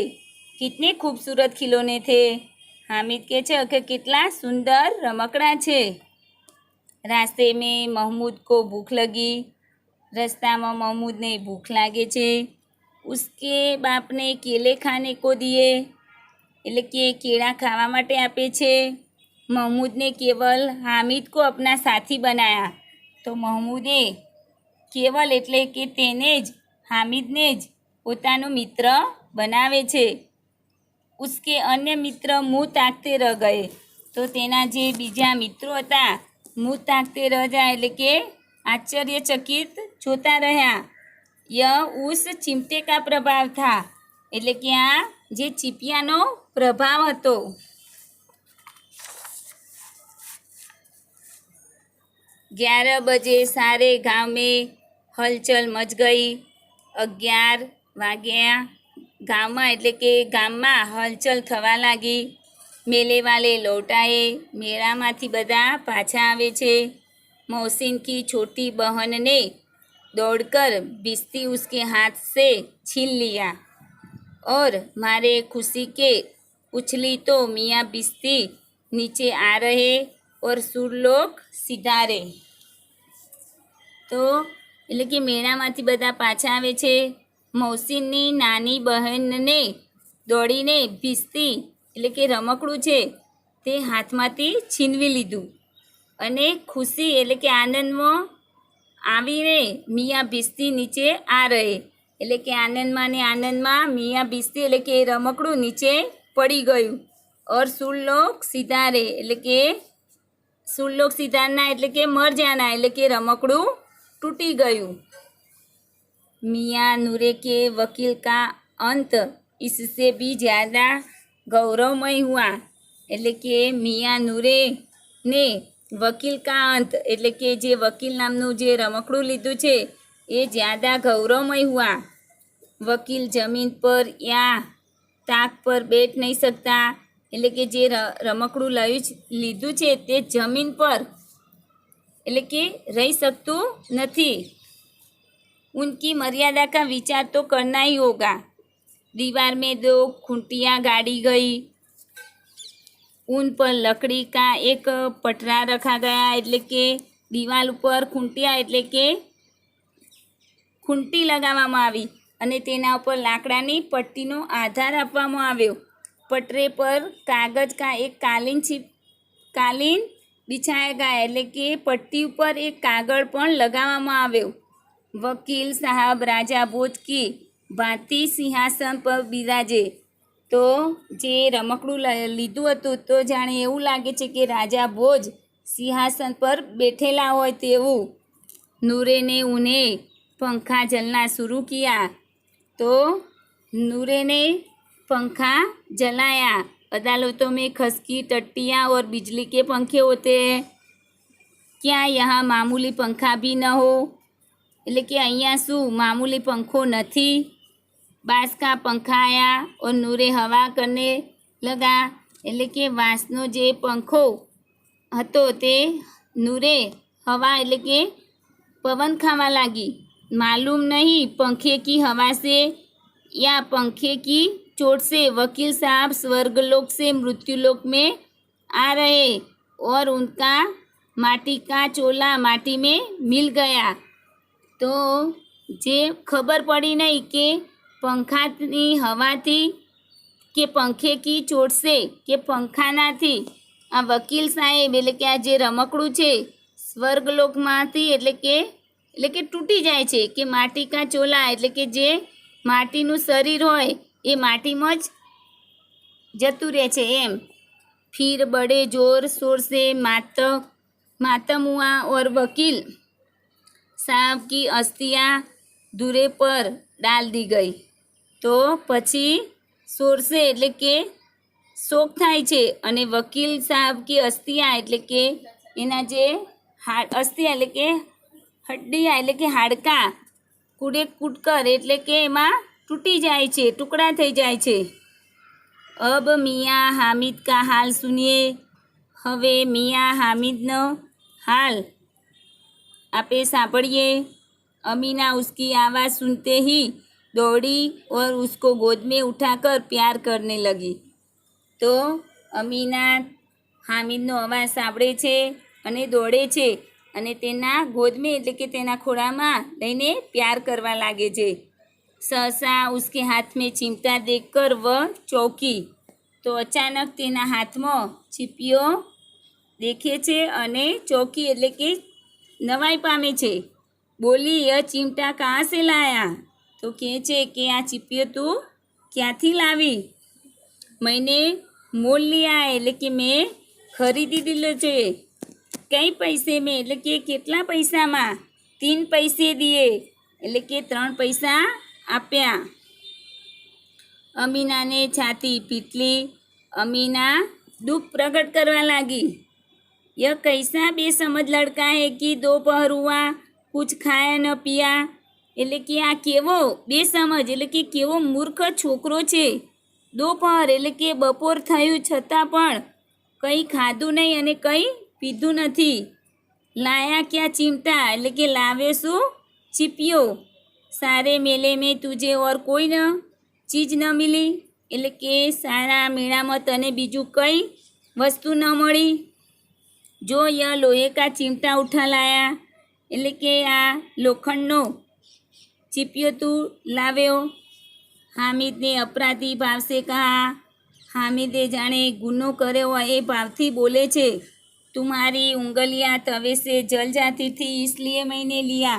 કિતને ખૂબસૂરત ખિલોને થે, હામિદ કહે છે કે કેટલા સુંદર રમકડા છે। रास्ते में महमूद को भूख लगी, રસ્તામાં મહમૂદને ભૂખ લાગે છે। उसके बाप ने केले खाने को दिए, એટલે કે કેળા ખાવા માટે આપે છે। महमूद ने केवल हामिद को अपना साथी बनाया, તો મહમૂદે કેવલ એટલે કે તેને જ હામિદને જ પોતાનો મિત્ર બનાવે છે। उसके अन्य मित्र मुँह ताकते रह गए, તો તેના જે બીજા મિત્રો હતા मुँह ताकते रह जाए એટલે કે આશ્ચર્યચકિત જોતા રહ્યા। यह उस चिमटे का प्रभाव था, એટલે કે આ જે ચીપિયાનો પ્રભાવ હતો। 11 बजे सारे गांव में हलचल मच गई, 11 વાગ્યા ગામમાં એટલે કે ગામમાં હલચલ થવા લાગી। मेले वाले लौट आए। मेलाમાંથી બધા પાછા આવે છે। मौसिन की छोटी बहन ने दौड़कर बिस्ती उसके हाथ से छीन लिया और मारे खुशी के उछली तो मियाँ बिस्ती नीचे आ रहे और सुरलोक सिधारे। तो એટલે કે મેળામાંથી બધા પાછા આવે છે। મૌસીની નાની બહેનને દોડીને ભીસ્તી એટલે કે રમકડું છે તે હાથમાંથી છીનવી લીધું અને ખુશી એટલે કે આનંદમાં આવીને મિયા ભીસ્તી નીચે આ રહે એટલે કે આનંદમાં ને આનંદમાં મિયા ભીસ્તી એટલે કે રમકડું નીચે પડી ગયું। ઓર સુરલોક સિધારે એટલે કે સુરલોક સિધારના એટલે કે મર જાના એટલે કે રમકડું टूटी गયું। मियाँ नूरे के वकील का अंत इससे भी ज़्यादा गौरवमय हुआ એટલે કે મિયા નૂરે ને વકીલ કા અંત એટલે કે જે વકીલ નામનું જે રમકડું લીધું છે એ જ્યાદા ગૌરવમય હુઆ। વકીલ જમીન પર યા તાક પર બેઠ નહીં શકતા એટલે કે જે રમકડું લીધું છે તે જમીન પર એટલે કે रह सकતું નથી। उनकी मर्यादा का विचार तो करना ही होगा। दीवार में 2 खूंटियाँ गाड़ी गई। उन पर लकड़ी का एक पटरा रखा गया એટલે કે દિવાલ ઉપર ખૂંટિયા એટલે કે ખૂંટી લગાવવામાં આવી અને તેના ઉપર લાકડાની પટ્ટીનો આધાર આપવામાં આવ્યો। પટરે પર કાગજ કા એક કાલીન બિછાયા ગયા એટલે કે પટ્ટી ઉપર એક કાગળ પણ લગાવવામાં આવ્યો। વકીલ સાहब રાજા ભોજ કી ભાંતિ સિંહાસન પર બિરાજે। તો જે રમકડું લીધું હતું તો જાણે એવું લાગે છે કે રાજા ભોજ સિંહાસન પર બેઠેલા હોય તેવું। नूरे ने उन्हें पंखा जलना शुरू किया। तो नूरे ने पंखा जलाया। अदालतों में खसकी टट्टियाँ और बिजली के पंखे होते हैं, क्या यहाँ मामूली पंखा भी न हो એટલે કે અહીંયા શું મામૂલી પંખો નથી। बांस का पंखा आया और नूरे हवा करने लगा એટલે કે વાંસનો જે પંખો હતો તે નૂરે હવા એટલે કે પવન ખાવા લાગી। मालूम नहीं पंखे की हवा से या पंखे की चोट से वकील साहब स्वर्गलोक से मृत्युलोक में आ रहे और उनका माटी का चोला माटी में मिल गया। तो जे खबर पड़ी नहीं कि पंखानी हवाथी કે પંખે કી ચોટ સે કે પંખાનાથી આ વકીલ સાહેબ એટલે કે આ જે રમકડું છે સ્વર્ગલોકમાંથી એટલે કે તૂટી જાય છે કે માટી કા ચોલા એટલે કે જે માટીનું શરીર હોય એ માટીમાં જ જતું રહે છે એમ। फिर बड़े जोर शोर से मातम हुआ और वकील साहब की अस्थियाँ दूरे पर डाल दी गई। तो પછી સોરસે એટલે કે શોક થાય છે અને વકીલ સાહેબ કી અસ્થિયા એટલે કે એના જે અસ્થિયા એટલે કે હડ્ડિયા એટલે કે હાડકાં કૂડે કૂટકર એટલે કે એમાં તૂટી જાય છે, ટુકડા થઈ જાય છે। अब मियाँ हामिद का हाल सुनिए। હવે મિયા હામિદનો હાલ આપે સાંભળીએ। अमीना उसकी आवाज़ सुनते ही दौड़ी और उसको गोद में उठाकर प्यार करने लगी। तो अमीना हामिदનો અવાજ સાંભળે છે અને દોડે છે અને તેના ગોદમાં એટલે કે તેના ખોળામાં લઈને પ્યાર કરવા લાગે છે। सहसा उसके हाथ में चिमटा देखकर वह चौंकी। तो अचानक તેના હાથમાં ચીપિયો દેખે છે અને ચોંકી એટલે કે નવાઈ પામે છે। બોલી यह चिमटा कहाँ से लाया। तो કહે છે કે આ ચીપિયો તું ક્યાંથી લાવી। मैंने मोल लिया है એટલે કે મેં ખરીદી દીધો છે। કઈ પૈસે મેં એટલે કે કેટલા પૈસામાં। 3 પૈસે દિए એટલે કે 3 પૈસા આપ્યા। અમીનાને છાતી પીટલી। અમીના दुख प्रकट करवा लगी। यह कैसा बेसमझ लड़का है कि दोपहर हुआ कुछ खाया न पिया એટલે કે આ કેવો બેસમજ એટલે કે કેવો મૂર્ખ છોકરો છે. દોપહર એટલે કે બપોર થયું છતાં પણ કંઈ ખાધું નહીં અને કંઈ પીધું નથી. લાયા ક્યાં ચિમટા એટલે કે લાવ્યો શું ચીપિયો. સારે મેલે મેં તુજે ઓર કોઈ ન ચીજ ન મિલી એટલે કે સારા મેળામાં તને બીજું કંઈ વસ્તુ ન મળી. જો યહ લોહે કા ચિમટા ઉઠા લાયા એટલે કે આ લોખંડનો ચીપિયો તું લાવ્યો. હામિદને અપરાધી ભાવ સે કહા. હામિદે જાણે ગુનો કર્યો હોય એ ભાવથી બોલે છે. તુમ્હારી ઉંગલિયા તવે સે જલ જાતી થી इसलिए मैंने लिया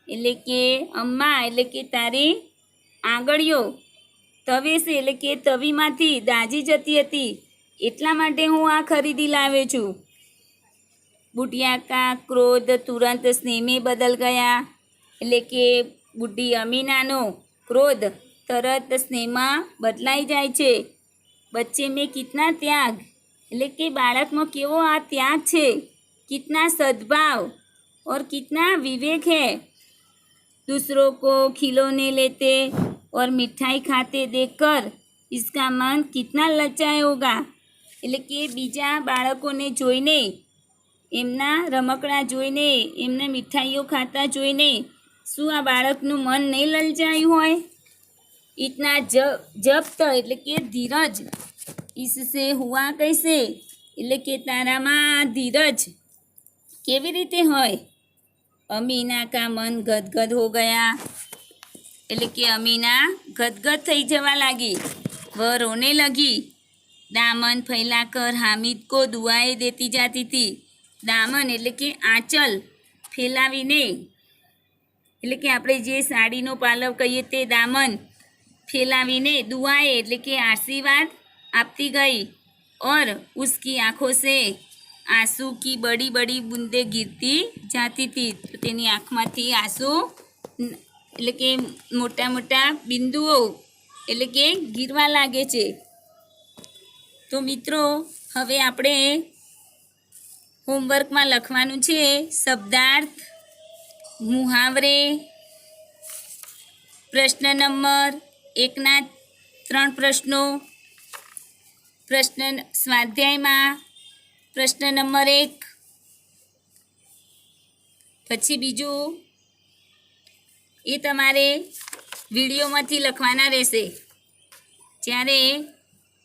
એટલે કે અમ્મા એટલે કે તારી આંગળીઓ તવે સે એટલે કે તવીમાંથી દાજી જતી હતી એટલા માટે હું આ ખરીદી લાવ્યો છું. બુઢિયા કા ક્રોધ તુરંત સ્નેહ में બદલ ગયા એટલે કે બુઢી અમીનાનો ક્રોધ તરત સ્નેહમાં બદલાઈ જાય છે. બચ્ચે મેં કિતના ત્યાગ એટલે કે બાળકમાં કેવો આ ત્યાગ છે. કિતના સદભાવ और कितना विवेक है. दूसरों को खिलौने लेते और मिठाई खाते देखकर इसका मन कितना लज्जाए होगा એટલે કે બીજા બાળકોને જોઈને એમના રમકડા જોઈને એમને મીઠાઈઓ ખાતા જોઈને શું આ બાળકનું મન નહીં લલચાયું હોય. ઇતના જપ્ત એટલે કે ધીરજ. इससे हुआ कैसे એટલે કે તારામાં ધીરજ કેવી રીતે હોય. અમીના કા મન ગદગદ હો ગયા એટલે કે અમીના ગદગદ થઈ જવા લાગી. વહ રોને લગી. દામન ફૈલાકર હામિદ કો દુઆએ દેતી જાતી હતી. દામન એટલે કે આંચલ ફેલાવીને એટલે કે આપણે જે સાડીનો પાલવ કહીએ તે દામન ફેલાવીને દુઆએ એટલે કે આશીર્વાદ આપતી ગઈ. और उसकी आँखों से आंसू की बड़ी बड़ी बूंदें गिरती जाती थी. તો તેની આંખમાંથી આંસુ એટલે કે મોટા મોટા બિંદુઓ એટલે કે ગીરવા લાગે છે. તો મિત્રો હવે આપણે હોમવર્કમાં લખવાનું છે શબ્દાર્થ, મુહાવરે, પ્રશ્ન નંબર 1ના 3 પ્રશ્નો, પ્રશ્ન સ્વાધ્યાયમાં પ્રશ્ન નંબર 1, પછી બીજું એ તમારે વિડીયોમાંથી લખવાના રહેશે. જ્યારે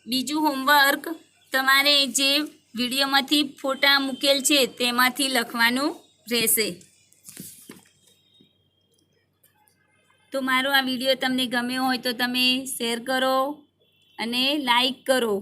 બીજું હોમવર્ક તમારે જે વિડીયોમાંથી ફોટા મૂકેલ છે તેમાંથી લખવાનું રહેશે. તો મારો આ વિડીયો તમને ગમ્યો હોય તો તમે શેર કરો અને લાઈક કરો.